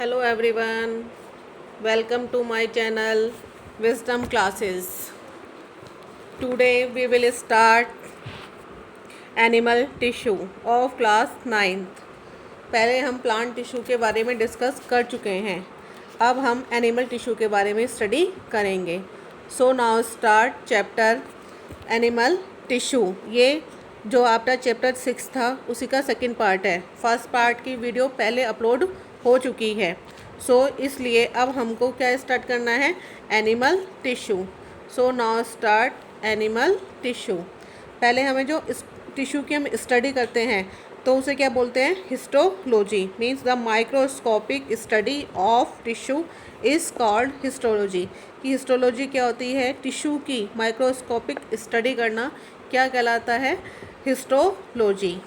Hello everyone, welcome to my channel Wisdom Classes. Today we will start animal tissue of class 9th. पहले हम plant tissue के बारे में discuss कर चुके हैं, अब हम एनिमल टिश्यू के बारे में स्टडी करेंगे. So now start chapter animal tissue. ये जो आपका चैप्टर 6 था उसी का सेकंड पार्ट है. फर्स्ट पार्ट की वीडियो पहले अपलोड हो चुकी है. सो इसलिए अब हमको क्या स्टार्ट करना है, animal tissue. So now start animal tissue. पहले हमें जो इस टिश्यू की हम स्टडी करते हैं तो उसे क्या बोलते हैं, histology. Means the microscopic study of tissue is called histology. कि हिस्टोलॉजी क्या होती है, टिश्यू की माइक्रोस्कोपिक स्टडी करना क्या कहलाता है, हिस्टोलॉजी.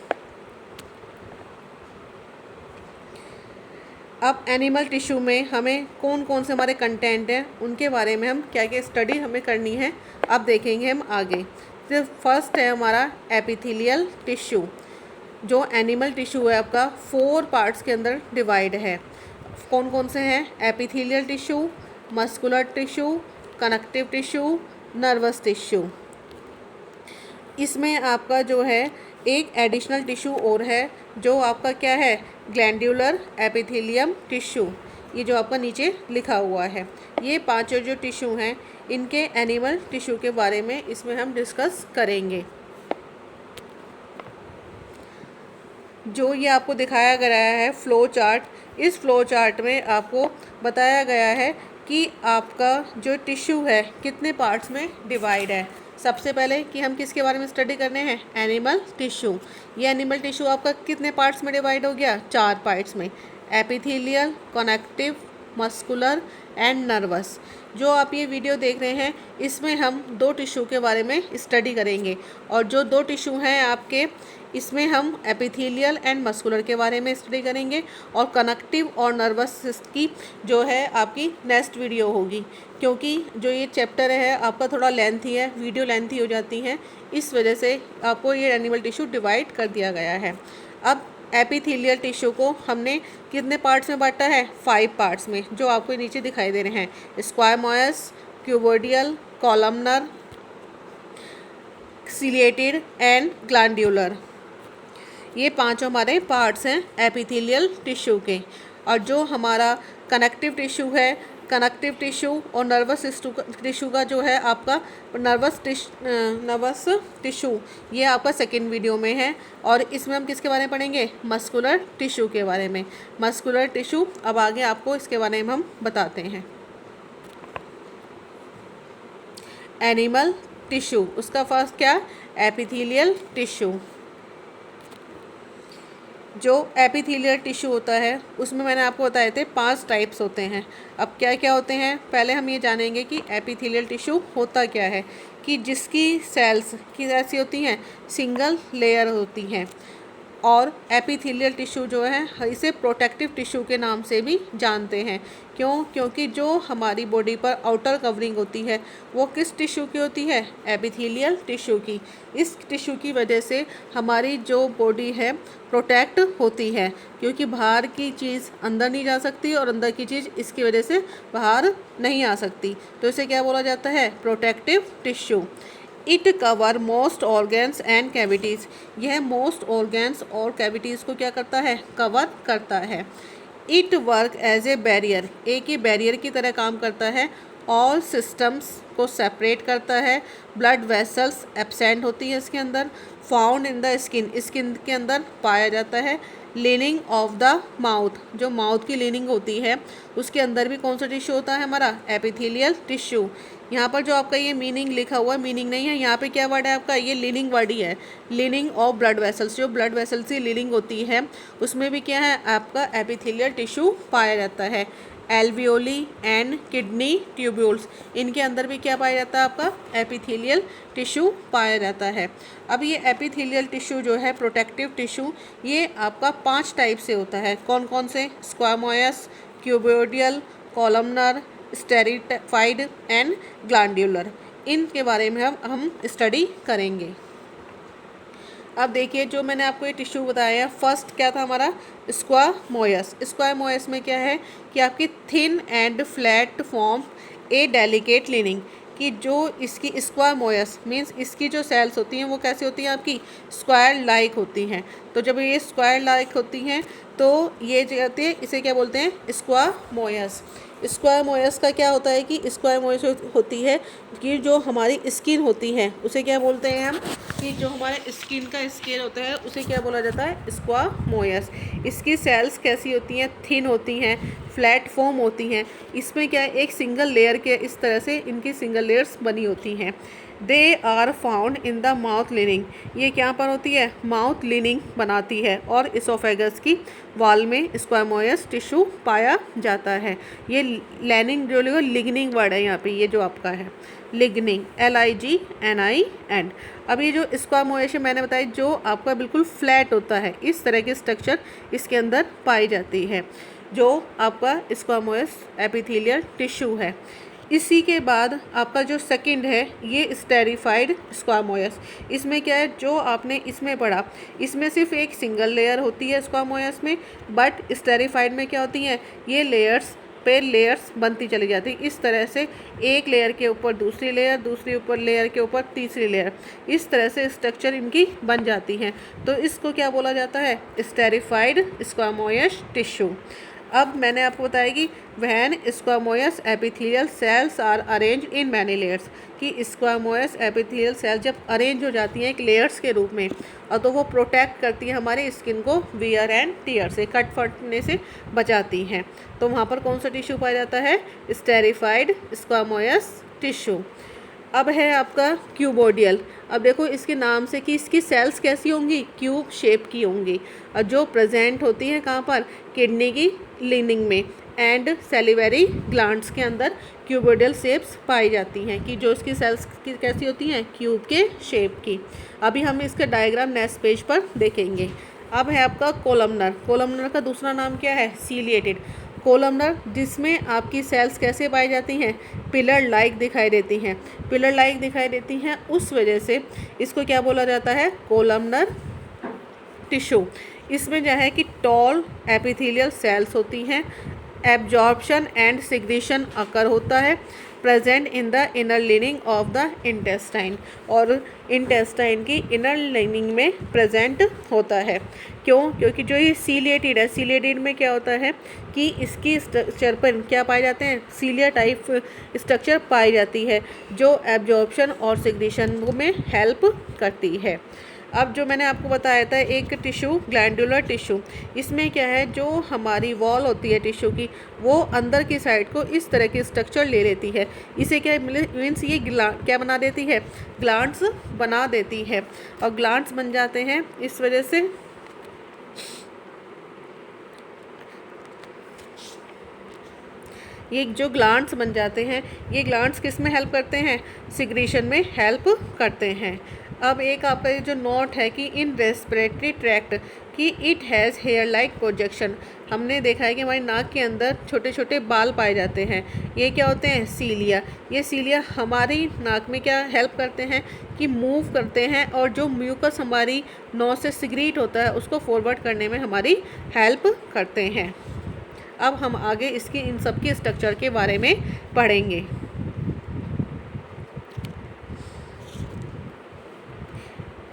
अब एनिमल टिश्यू में हमें कौन कौन से हमारे कंटेंट हैं उनके बारे में हम क्या क्या स्टडी हमें करनी है अब देखेंगे हम आगे. तो फर्स्ट है हमारा एपिथेलियल टिश्यू. जो एनिमल टिश्यू है आपका 4 पार्ट्स के अंदर डिवाइड है. कौन कौन से हैं, epithelial tissue, muscular tissue, connective tissue, nervous tissue. इसमें आपका जो है एक एडिशनल टिश्यू और है जो आपका क्या है, ग्लैंड्यूलर एपिथेलियम टिश्यू. ये जो आपका नीचे लिखा हुआ है, ये पांचों जो टिश्यू हैं इनके एनिमल टिश्यू के बारे में इसमें हम डिस्कस करेंगे. जो ये आपको दिखाया गया है फ्लो चार्ट, इस फ्लो चार्ट में आपको बताया गया है कि आपका जो टिश्यू है कितने पार्ट्स में डिवाइड है. सबसे पहले कि हम किसके बारे में स्टडी करने हैं, एनिमल टिश्यू. ये एनिमल टिश्यू आपका कितने पार्ट्स में डिवाइड हो गया, 4 पार्ट्स में, epithelial, connective, muscular and nervous. जो आप ये वीडियो देख रहे हैं इसमें हम 2 टिश्यू के बारे में स्टडी करेंगे और जो 2 टिश्यू हैं आपके इसमें हम एपिथेलियल एंड मस्कुलर के बारे में स्टडी करेंगे और कनेक्टिव और नर्वस की जो है आपकी नेक्स्ट वीडियो होगी. क्योंकि जो ये चैप्टर है आपका थोड़ा लेंथी है, वीडियो लेंथी हो जाती है, इस वजह से आपको ये एनिमल टिश्यू डिवाइड कर दिया गया है. अब एपिथेलियल टिश्यू को हमने कितने पार्ट्स में बांटा है, 5 पार्ट्स में, जो आपको नीचे दिखाई दे रहे हैं, स्क्वायमोयस, क्यूबोइडियल, कॉलमनर, सिलिएटेड एंड ग्लैंड्यूलर. ये 5 हमारे पार्ट्स हैं एपिथेलियल टिश्यू के. और जो हमारा कनेक्टिव टिश्यू है, कनेक्टिव टिश्यू और नर्वस टिश्यू का जो है आपका नर्वस टिश्यू ये आपका सेकेंड वीडियो में है. और इसमें हम किसके बारे में पढ़ेंगे, मस्कुलर टिश्यू के बारे में. मस्कुलर टिश्यू अब आगे आपको इसके बारे में हम बताते हैं. एनिमल टिश्यू, उसका फर्स्ट क्या, एपिथेलियल टिश्यू. जो एपिथेलियल टिश्यू होता है उसमें मैंने आपको बताए थे 5 टाइप्स होते हैं. अब क्या क्या होते हैं, पहले हम ये जानेंगे कि एपिथेलियल टिश्यू होता क्या है. कि जिसकी सेल्स की ऐसी होती हैं, सिंगल लेयर होती हैं. और एपिथेलियल टिश्यू जो है इसे प्रोटेक्टिव टिश्यू के नाम से भी जानते हैं. क्यों, क्योंकि जो हमारी बॉडी पर आउटर कवरिंग होती है वो किस टिश्यू की होती है, एपिथेलियल टिश्यू की. इस टिश्यू की वजह से हमारी जो बॉडी है प्रोटेक्ट होती है, क्योंकि बाहर की चीज़ अंदर नहीं जा सकती और अंदर की चीज़ इसकी वजह से बाहर नहीं आ सकती. तो इसे क्या बोला जाता है, protective tissue. It cover most organs and cavities. यह मोस्ट ऑर्गन्स और कैविटीज़ को क्या करता है, कवर करता है. It work as a barrier, एक ही बैरियर की तरह काम करता है. ऑल सिस्टम्स को सेपरेट करता है. ब्लड वेसल्स एब्सेंट होती है इसके अंदर. Found in the skin, skin के अंदर पाया जाता है. लीनिंग ऑफ द माउथ, जो माउथ की लीनिंग होती है उसके अंदर भी कौन सा टिश्यू होता है, हमारा एपिथेलियल टिश्यू. यहाँ पर जो आपका ये मीनिंग लिखा हुआ है, मीनिंग नहीं है, यहाँ पे क्या वर्ड है आपका, ये लीनिंग वर्ड ही है. लीनिंग ऑफ ब्लड वेसल्स, जो ब्लड वेसल्स की लीनिंग होती है उसमें भी क्या है आपका एपिथेलियल टिश्यू पाया जाता है. एल्वियोली एंड किडनी ट्यूब्यूल्स, इनके अंदर भी क्या पाया जाता है आपका एपिथेलियल टिश्यू पाया जाता है. अब ये एपिथेलियल टिश्यू जो है प्रोटेक्टिव टिश्यू, ये आपका 5 टाइप से होता है. कौन कौन से, स्क्वामोयस, क्यूबोइडियल, कॉलमनर, स्टेरिफाइड एंड ग्लैंड्यूलर. इनके बारे में हम स्टडी करेंगे. अब देखिए जो मैंने आपको ये टिश्यू बताया, फर्स्ट क्या था हमारा, स्क्वामोयस। स्क्वामोयस में क्या है कि आपकी thin and flat form A delicate leaning, कि जो इसकी स्क्वामोयस मीन्स इसकी जो सेल्स होती हैं वो कैसी होती हैं, आपकी स्क्वायर लाइक होती हैं। तो जब ये स्क्वायर लाइक होती हैं तो ये जो होती है इसे क्या बोलते हैं, स्क्वामोयस। स्क्वामोयस का क्या होता है कि स्क्वामोयस होती है कि जो हमारी स्किन होती है उसे क्या बोलते हैं हम, कि जो हमारे स्किन का स्केल होता है उसे क्या बोला जाता है, स्क्वामोयस। इसकी सेल्स कैसी होती हैं, थिन होती हैं, फ्लैट फॉर्म होती हैं। इसमें क्या है, एक सिंगल लेयर के इस तरह से इनकी सिंगल लेयर्स बनी होती हैं। They are found in the mouth lining, ये क्या पर होती है, माउथ लिनिंग बनाती है, और इसोफेगस की वॉल में स्क्वामोयस टिश्यू पाया जाता है। ये लैनिंग जो लिग्निंग वर्ड है यहाँ पे, ये जो आपका है लिग्निंग, LIGNING। अब ये जो स्क्वामोयस मैंने बताया जो आपका बिल्कुल फ्लैट होता है, इस तरह की स्ट्रक्चर इसके अंदर पाई जाती है जो आपका स्क्वामोयस एपिथेलियल टिश्यू है। इसी के बाद आपका जो सेकंड है ये स्टेरिफाइड स्क्वामोयस। इसमें क्या है, जो आपने इसमें पढ़ा, इसमें सिर्फ एक सिंगल लेयर होती है स्क्वामोयस में, बट स्टेरिफाइड में क्या होती हैं, ये लेयर्स पे लेयर्स बनती चली जाती है। इस तरह से एक लेयर के ऊपर दूसरी लेयर, दूसरी ऊपर लेयर के ऊपर तीसरी लेयर, इस तरह से स्ट्रक्चर इनकी बन जाती हैं। तो इसको क्या बोला जाता है, स्टेरिफाइड स्क्वामोयस टिश्यू। अब मैंने आपको बताया कि when squamous epithelial cells are arrange in many layers, कि स्क्वामोयस एपिथेलियल सेल जब अरेंज हो जाती हैं एक लेयर्स के रूप में, और तो वो प्रोटेक्ट करती है हमारे स्किन को वियर एंड टियर से, कट फटने से बचाती हैं। तो वहाँ पर कौन सा टिश्यू पाया जाता है, स्टेरिफाइड स्क्वामोयस टिश्यू। अब है आपका क्यूबोडियल। अब देखो इसके नाम से कि इसकी सेल्स कैसी होंगी, क्यूब शेप की होंगी, और जो प्रेजेंट होती है कहाँ पर, किडनी की लिनिंग में एंड सेलिवरी ग्लैंड्स के अंदर क्यूबोडियल शेप्स पाई जाती हैं, कि जो इसकी सेल्स की कैसी होती हैं, क्यूब के शेप की। अभी हम इसका डायग्राम नेक्स्ट पेज पर देखेंगे। अब है आपका कोलमनर। कोलमनर का दूसरा नाम क्या है, सीलिएटेड। कोलमनर जिसमें आपकी सेल्स कैसे पाई जाती हैं, पिलर लाइक दिखाई देती हैं। पिलर लाइक दिखाई देती हैं उस वजह से इसको क्या बोला जाता है, कोलमनर टिश्यू। इसमें क्या है कि टॉल एपिथेलियल सेल्स होती हैं, एब्जॉर्प्शन एंड सिक्रीशन अकर होता है, present in the inner leaning of the intestine, और इंटेस्टाइन की इनर लिनिंग में प्रेजेंट होता है। क्यों, क्योंकि जो ये सीलिएटेड है, सीलिएटेड में क्या होता है कि इसकी स्ट्रक्चर पर क्या पाए जाते हैं, सीलिया टाइप स्ट्रक्चर पाई जाती है जो एब्जॉर्प्शन और सिक्रीशन में हेल्प करती है। अब जो मैंने आपको बताया था एक टिश्यू, ग्लैंडुलर टिश्यू, इसमें क्या है, जो हमारी वॉल होती है टिश्यू की वो अंदर की साइड को इस तरह की स्ट्रक्चर ले लेती है। इसे क्या मीन्स ये क्या बना देती है, ग्लैंड्स बना देती है, और ग्लैंड्स बन जाते हैं इस वजह से ये जो ग्लैंड्स बन जाते हैं, ये ग्लैंड्स किस में हेल्प करते हैं, सिक्रीशन में हेल्प करते हैं। अब एक आपका ये जो नोट है कि इन रेस्पिरेटरी ट्रैक्ट कि it has hair like projection, हमने देखा है कि हमारी नाक के अंदर छोटे छोटे बाल पाए जाते हैं, ये क्या होते हैं, सीलिया। ये सीलिया हमारी नाक में क्या हेल्प करते हैं कि मूव करते हैं, और जो म्यूकस हमारी नोज से सिक्रीट होता है उसको फॉरवर्ड करने में हमारी हेल्प करते हैं। अब हम आगे इसकी इन सब के स्ट्रक्चर के बारे में पढ़ेंगे।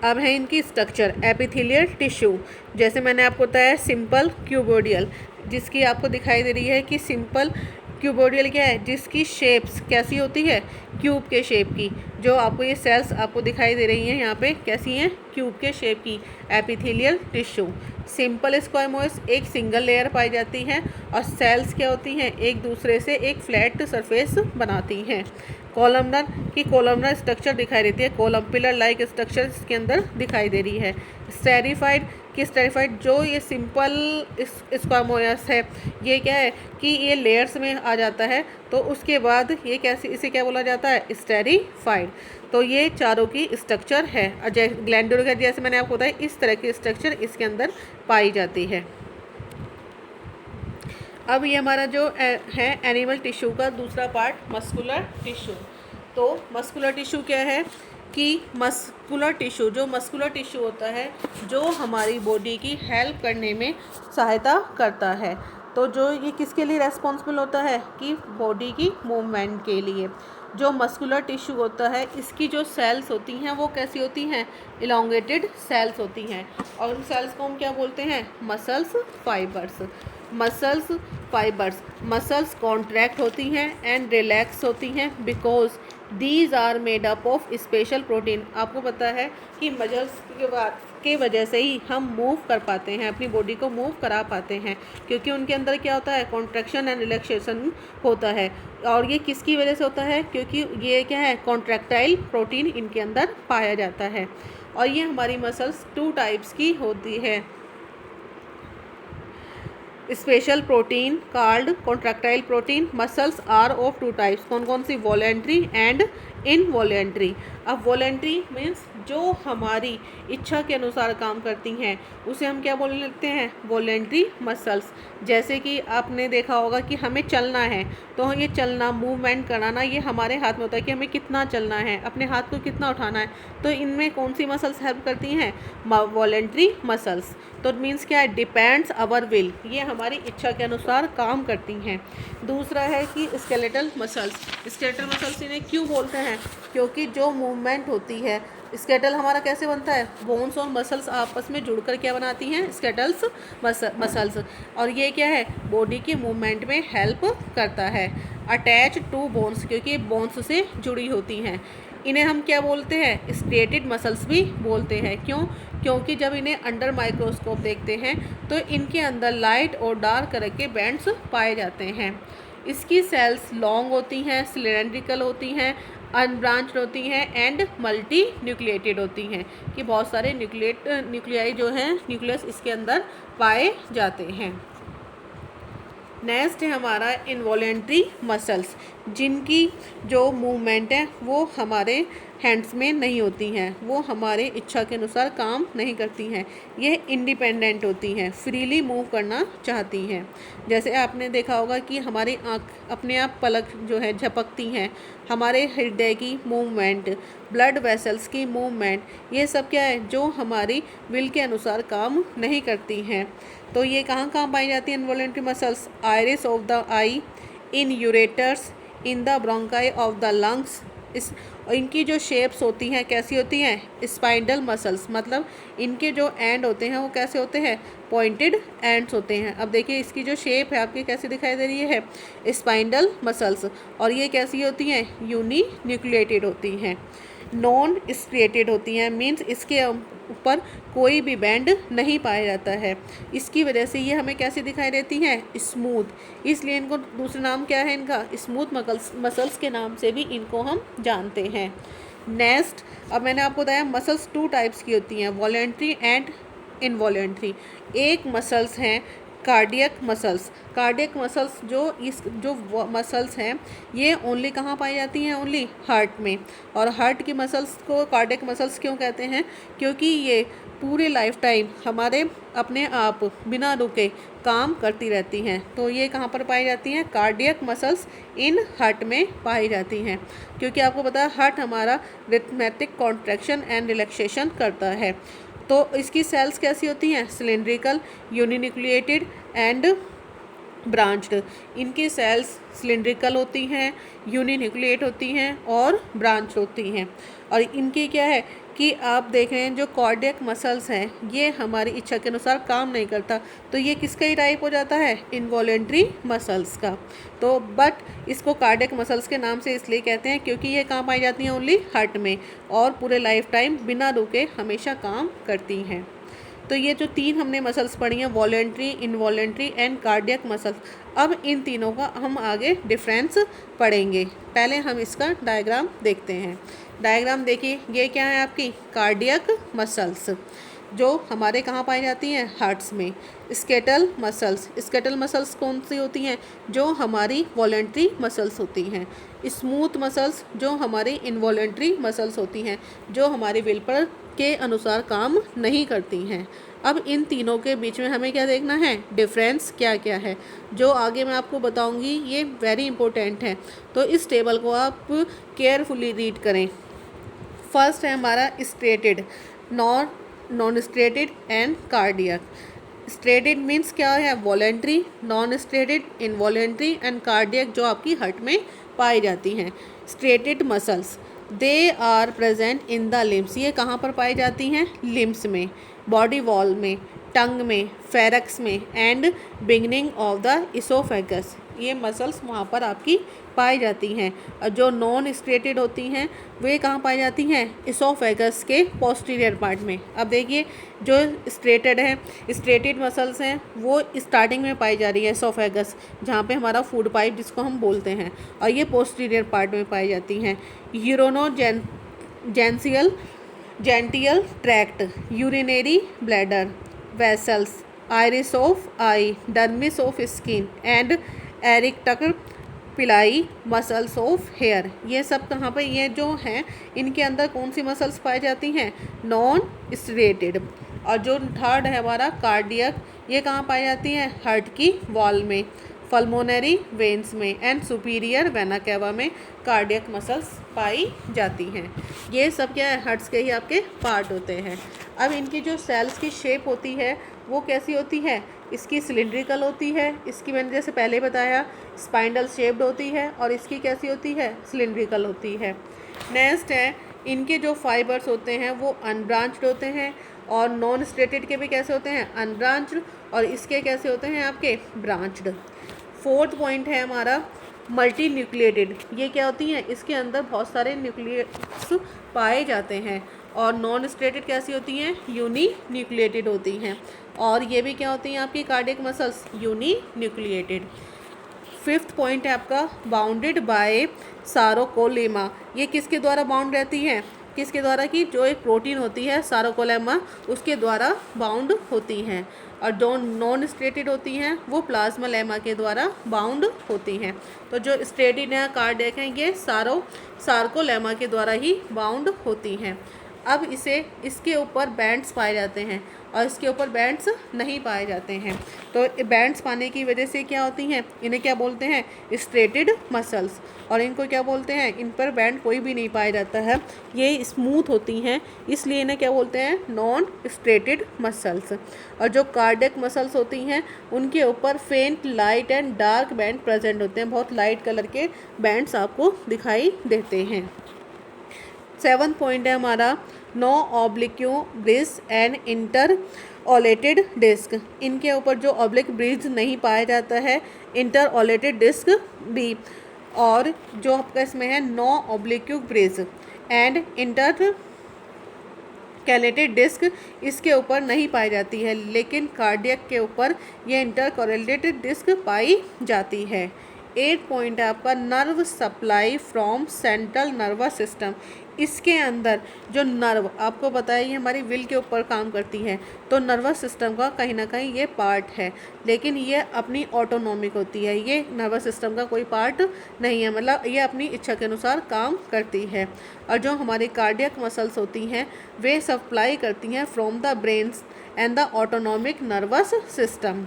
अब है इनकी स्ट्रक्चर, एपिथेलियल टिश्यू। जैसे मैंने आपको बताया सिंपल क्यूबोडियल, जिसकी आपको दिखाई दे रही है कि सिंपल क्यूबोडियल क्या है, जिसकी शेप्स कैसी होती है, क्यूब के शेप की। जो आपको ये सेल्स आपको दिखाई दे रही हैं यहाँ पे कैसी हैं, क्यूब के शेप की, एपिथेलियल टिश्यू। सिंपल स्क्वामोयस एक सिंगल लेयर पाई जाती हैं, और सेल्स क्या होती हैं, एक दूसरे से एक फ्लैट सरफेस बनाती हैं। कॉलमनर की कॉलमनर स्ट्रक्चर दिखाई देती है, कॉलम पिलर लाइक स्ट्रक्चर इसके अंदर दिखाई दे रही है। स्टेरिफाइड की स्टेरिफाइड जो ये सिंपल स्क्वामोयस है, ये क्या है कि ये लेयर्स में आ जाता है, तो उसके बाद ये कैसे, इसे क्या बोला जाता है, स्टेरिफाइड। तो ये चारों की स्ट्रक्चर है। ग्लैंडुलर जैसे मैंने आपको बताया इस तरह की स्ट्रक्चर इसके अंदर पाई जाती है। अब ये हमारा जो है एनिमल टिश्यू का दूसरा पार्ट, मस्कुलर टिश्यू। तो मस्कुलर टिश्यू क्या है, कि मस्कुलर टिश्यू, जो मस्कुलर टिश्यू होता है जो हमारी बॉडी की हेल्प करने में सहायता करता है। तो जो ये किसके लिए रेस्पॉन्सिबल होता है कि बॉडी की मूवमेंट के लिए। जो मस्कुलर टिश्यू होता है इसकी जो सेल्स होती हैं वो कैसी होती हैं, इलोंगेटेड सेल्स होती हैं। और उन सेल्स को हम क्या बोलते हैं, muscles fibres. Muscles fibres, muscles contract होती हैं एंड रिलैक्स होती हैं because these are made up of special protein. आपको पता है कि मसल्स के वजह से ही हम मूव कर पाते हैं, अपनी बॉडी को मूव करा पाते हैं, क्योंकि उनके अंदर क्या होता है, कॉन्ट्रैक्शन एंड रिलैक्सेशन होता है। और ये किसकी वजह से होता है, क्योंकि ये क्या है, कॉन्ट्रैक्टाइल प्रोटीन इनके अंदर पाया जाता है। और ये हमारी मसल्स 2 टाइप्स की होती है, special protein called contractile protein. Muscles are of 2 types, कौन कौन सी, वॉलेंट्री एंड इनवॉलेंट्री। अब वॉलेंट्री मीन्स जो हमारी इच्छा के अनुसार काम करती हैं उसे हम क्या बोल लेते हैं, वॉलेंट्री मसल्स। जैसे कि आपने देखा होगा कि हमें चलना है तो ये चलना, मूवमेंट कराना, ये हमारे हाथ में होता है कि हमें कितना चलना है, अपने हाथ को कितना उठाना है। तो इनमें कौन सी मसल्स हेल्प करती हैं, वॉलेंट्री मसल्स। तो मीन्स क्या है, डिपेंड्स आवर विल, ये हमारी इच्छा के अनुसार काम करती हैं। दूसरा है कि स्केलेटल मसल्स। स्केलेटल मसल्स इन्हें क्यों बोलते हैं, क्योंकि जो मूवमेंट होती है, स्केलेटल हमारा कैसे बनता है, बोन्स और मसल्स आपस में जुड़कर क्या बनाती हैं, स्केलेटल्स मसल्स। और ये क्या है, बॉडी के मूवमेंट में हेल्प करता है। अटैच टू बोन्स, क्योंकि बोन्स से जुड़ी होती हैं। इन्हें हम क्या बोलते हैं, स्ट्रेटेड मसल्स भी बोलते हैं। क्यों, क्योंकि जब इन्हें अंडर माइक्रोस्कोप देखते हैं तो इनके अंदर लाइट और डार्क कलर के बैंड्स पाए जाते हैं। इसकी सेल्स लॉन्ग होती हैं, सिलेंड्रिकल होती हैं, अनब्रांच्ड होती हैं एंड मल्टी न्यूक्लिएटेड होती हैं, कि बहुत सारे न्यूक्लियाई जो हैं, न्यूक्लियस इसके अंदर पाए जाते हैं। नेक्स्ट है हमारा इनवॉलेंट्री मसल्स, जिनकी जो मूवमेंट है वो हमारे हैंड्स में नहीं होती हैं, वो हमारे इच्छा के अनुसार काम नहीं करती हैं, ये इंडिपेंडेंट होती हैं, फ्रीली मूव करना चाहती हैं। जैसे आपने देखा होगा कि हमारी आँख अपने आप पलक जो है झपकती हैं, हमारे हृदय की मूवमेंट, ब्लड वेसल्स की मूवमेंट, ये सब क्या है, जो हमारी विल के अनुसार काम नहीं करती हैं। तो ये कहाँ पाई जाती हैं involuntary muscles, iris of the I, in ureters, in the bronchi of the lungs. इनकी जो शेप्स होती हैं कैसी होती हैं, स्पाइंडल मसल्स, मतलब इनके जो एंड होते हैं वो कैसे होते हैं, पॉइंटेड एंड्स होते हैं। अब देखिए इसकी जो शेप है आपकी कैसी दिखाई दे रही है, स्पाइंडल मसल्स। और ये कैसी होती हैं, यूनी न्यूक्लिएटेड होती हैं, नॉन स्ट्रेटेड होती हैं, मीन्स इसके ऊपर कोई भी बैंड नहीं पाया जाता है। इसकी वजह से ये हमें कैसी दिखाई देती हैं, स्मूथ। इसलिए इनको दूसरा नाम क्या है इनका, स्मूथ मसल्स के नाम से भी इनको हम जानते हैं। नेक्स्ट, अब मैंने आपको बताया मसल्स 2 टाइप्स की होती हैं, वॉलेंट्री एंड इनवॉलेंट्री। एक मसल्स हैं कार्डियक मसल्स। कार्डियक मसल्स जो मसल्स हैं ये ओनली कहाँ पाई जाती हैं, ओनली हार्ट में। और हार्ट की मसल्स को कार्डियक मसल्स क्यों कहते हैं, क्योंकि ये पूरे लाइफ टाइम हमारे अपने आप बिना रुके काम करती रहती हैं। तो ये कहाँ पर पाई जाती हैं, कार्डियक मसल्स इन हार्ट में पाई जाती हैं। क्योंकि आपको पता है हार्ट हमारा रिथमेटिक कॉन्ट्रैक्शन एंड रिलैक्सेशन करता है। तो इसकी सेल्स कैसी होती हैं, सिलेंड्रिकल, यूनिन्यूक्लिएटेड एंड ब्रांच्ड। इनकी सेल्स सिलेंड्रिकल होती हैं, यूनिन्यूक्लिएट होती हैं और ब्रांच होती हैं। और इनकी क्या है कि आप देख रहे हैं जो कार्डियक मसल्स हैं ये हमारी इच्छा के अनुसार काम नहीं करता, तो ये किसका ही टाइप हो जाता है, इनवॉलेंट्री मसल्स का। तो बट इसको कार्डियक मसल्स के नाम से इसलिए कहते हैं क्योंकि ये कहाँ पाई जाती हैं, ओनली हार्ट में, और पूरे लाइफ टाइम बिना रुके हमेशा काम करती हैं। तो ये जो 3 हमने मसल्स पढ़ी हैं, voluntary, involuntary and cardiac muscles, अब इन तीनों का हम आगे डिफरेंस पढ़ेंगे। पहले हम इसका डायग्राम देखते हैं। डायग्राम देखिए, ये क्या है आपकी कार्डियक मसल्स, जो हमारे कहाँ पाई जाती हैं, हार्ट्स में। स्केटल मसल्स कौन सी होती हैं, जो हमारी वॉलेंट्री मसल्स होती हैं। स्मूथ मसल्स जो हमारी इनवॉलेंट्री मसल्स होती हैं, जो हमारी विल पर के अनुसार काम नहीं करती हैं। अब इन तीनों के बीच में हमें क्या देखना है, डिफरेंस क्या क्या है, जो आगे मैं आपको बताऊंगी, ये वेरी इंपॉर्टेंट है। तो इस टेबल को आप केयरफुली रीड करें। फर्स्ट है हमारा striated, non striated and cardiac. Striated means क्या है, voluntary, non striated involuntary and cardiac जो आपकी हार्ट में पाई जाती हैं। Striated muscles they are present in the limbs, ये कहाँ पर पाई जाती हैं, लिम्स में, बॉडी वॉल में, टंग में, फेरक्स में and beginning of the oesophagus, ये मसल्स वहाँ पर आपकी पाई जाती हैं। और जो नॉन स्ट्रेटेड होती हैं वे कहाँ पाई जाती हैं, इसोफेगस के पोस्टीरियर पार्ट में। अब देखिए जो स्ट्रेटेड है, स्ट्रेटेड मसल्स हैं वो स्टार्टिंग में पाई जा रही है इसोफेगस, जहाँ पे हमारा फूड पाइप जिसको हम बोलते हैं, और ये पोस्टीरियर पार्ट में पाई जाती हैं। Urinogenital genital tract, urinary bladder, vessels, iris of eye, dermis of skin and arrector pili, muscles of hair, ये सब कहाँ पर, ये जो हैं इनके अंदर कौन सी मसल्स पाई जाती हैं, नॉन स्ट्रेटेड। और जो थर्ड है हमारा कार्डियक, ये कहाँ पाई जाती हैं, हार्ट की वॉल में, पल्मोनरी वेन्स में एंड सुपीरियर वेना कैवा में कार्डियक मसल्स पाई जाती हैं। ये सब क्या है, हार्ट्स के ही आपके पार्ट होते हैं। अब इनकी जो सेल्स की शेप होती है वो कैसी होती है, इसकी सिलिंड्रिकल होती है, इसकी मैंने जैसे पहले बताया स्पाइंडल शेप्ड होती है, और इसकी कैसी होती है, सिलिंड्रिकल होती है। नेक्स्ट है इनके जो फाइबर्स होते हैं वो अनब्रांच्ड होते हैं, और नॉन स्ट्रेटेड के भी कैसे होते हैं, अनब्रांच्ड, और इसके कैसे होते हैं आपके ब्रांच्ड। फोर्थ पॉइंट है हमारा मल्टी न्यूक्लिएटेड, ये क्या होती हैं, इसके अंदर बहुत सारे न्यूक्लियस पाए जाते हैं। और नॉन स्ट्रेटेड कैसी होती हैं, यूनी न्यूक्लिएटेड होती हैं, और ये भी क्या होती हैं आपकी cardiac muscles, uninucleated. Fifth point है आपका बाउंडेड बाय सारोकोलेमा, ये किसके द्वारा बाउंड रहती है, किसके द्वारा, की जो एक प्रोटीन होती है सारोकोलेमा उसके द्वारा बाउंड होती हैं। और जो नॉन स्ट्रेटेड होती हैं वो प्लाज्मा लेमा के द्वारा बाउंड होती हैं। तो जो स्ट्रेटेड है कार्डियक हैं ये सार्कोलेमा के द्वारा ही बाउंड होती हैं। अब इसके ऊपर बैंड्स पाए जाते हैं और इसके ऊपर बैंड्स नहीं पाए जाते हैं। तो बैंड्स पाने की वजह से क्या होती हैं, इन्हें क्या बोलते हैं, स्ट्रेटेड मसल्स, और इनको क्या बोलते हैं, इन पर बैंड कोई भी नहीं पाया जाता है, ये स्मूथ होती हैं, इसलिए इन्हें क्या बोलते हैं, नॉन स्ट्रेटेड मसल्स। और जो कार्डियक मसल्स होती हैं उनके ऊपर फेंट light and dark band present होते हैं, बहुत लाइट कलर के बैंड्स आपको दिखाई देते हैं। 7th पॉइंट है हमारा no oblique bridge and intercalated disc, इनके ऊपर जो ऑब्लिक ब्रिज नहीं पाया जाता है, इंटर ओलेटेड डिस्क भी, और जो आपका इसमें है no oblique bridge and intercalated disc, इसके ऊपर नहीं पाई जाती है, लेकिन कार्डियक के ऊपर ये इंटर कोरिलेटेड डिस्क पाई जाती है। 8 पॉइंट है आपका nerve supply from central nervous system, इसके अंदर जो नर्व आपको बताया ये हमारी विल के ऊपर काम करती है, तो नर्वस सिस्टम का कहीं ना कहीं ये पार्ट है, लेकिन ये अपनी ऑटोनॉमिक होती है, ये नर्वस सिस्टम का कोई पार्ट नहीं है, मतलब ये अपनी इच्छा के अनुसार काम करती है। और जो हमारी कार्डियक मसल्स होती हैं वे सप्लाई करती हैं from the brains and the autonomic nervous system.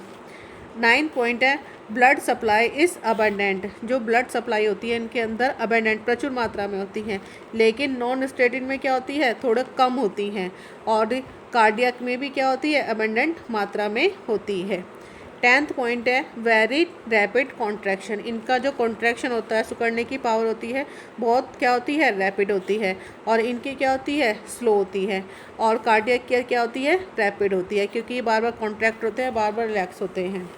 9 point है ब्लड सप्लाई इज़ अबंडेंट, जो ब्लड सप्लाई होती है इनके अंदर अबंडेंट प्रचुर मात्रा में होती हैं, लेकिन नॉन स्टेटेड में क्या होती है, थोड़ा कम होती हैं, और कार्डियक में भी क्या होती है, अबंडेंट मात्रा में होती है। 10th पॉइंट है वेरी रैपिड कॉन्ट्रैक्शन, इनका जो कॉन्ट्रैक्शन होता है, सुकड़ने की पावर होती है बहुत क्या होती है, रैपिड होती है, और इनकी क्या होती है, स्लो होती है, और कार्डियक की क्या होती है, रैपिड होती है, क्योंकि ये बार बार कॉन्ट्रैक्ट होते हैं, बार बार रिलैक्स होते हैं।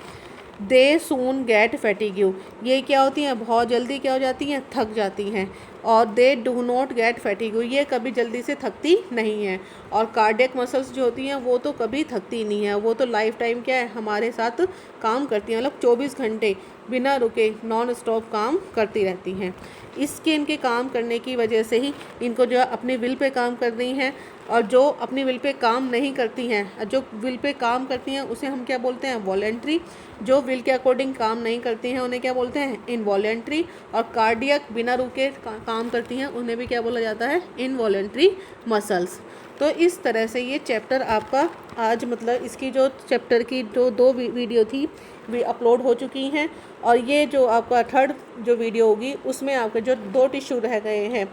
दे सून गेट फैटिग्यू, ये क्या होती हैं, बहुत जल्दी क्या हो जाती हैं, थक जाती हैं, और they do not gate fatigue, ये कभी जल्दी से थकती नहीं है। और कार्डियक मसल्स जो होती हैं वो तो कभी थकती नहीं है, वो तो लाइफ टाइम क्या है, हमारे साथ काम करती हैं, मतलब 24 घंटे बिना रुके नॉन स्टॉप काम करती रहती हैं। इसके इनके काम करने की वजह से ही इनको जो अपनी विल पे काम कर रही हैं, और जो अपनी विल पे काम नहीं करती हैं, जो विल पे काम करती हैं उसे हम क्या बोलते हैं, वॉलेंट्री, जो विल के अकॉर्डिंग काम नहीं करती हैं उन्हें क्या बोलते हैं, इनवॉलेंट्री, और कार्डियक बिना रुके काम करती हैं उन्हें भी क्या बोला जाता है, इनवॉलेंट्री मसल्स। तो इस तरह से ये चैप्टर आपका आज मतलब इसकी जो चैप्टर की जो 2 वीडियो थी वे अपलोड हो चुकी हैं, और ये जो आपका 3rd जो वीडियो होगी उसमें आपके जो 2 टिश्यू रह गए हैं,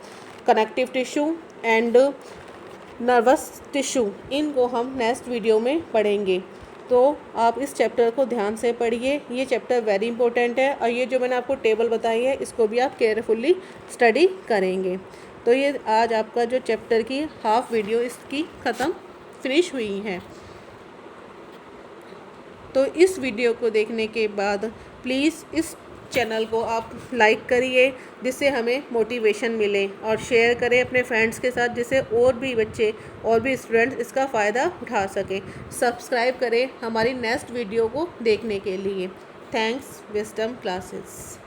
connective tissue and nervous tissue, इनको हम नेक्स्ट वीडियो में पढ़ेंगे। तो आप इस चैप्टर को ध्यान से पढ़िए, ये चैप्टर वेरी इंपॉर्टेंट है और ये जो मैंने आपको टेबल बताई है इसको भी आप केयरफुली स्टडी करेंगे। तो ये आज आपका जो चैप्टर की हाफ वीडियो इसकी ख़त्म फिनिश हुई है। तो इस वीडियो को देखने के बाद प्लीज़ इस चैनल को आप लाइक करिए जिससे हमें मोटिवेशन मिले, और शेयर करें अपने फ्रेंड्स के साथ जिससे और भी बच्चे और भी स्टूडेंट्स इसका फ़ायदा उठा सकें। सब्सक्राइब करें हमारी नेक्स्ट वीडियो को देखने के लिए। Thanks wisdom classes.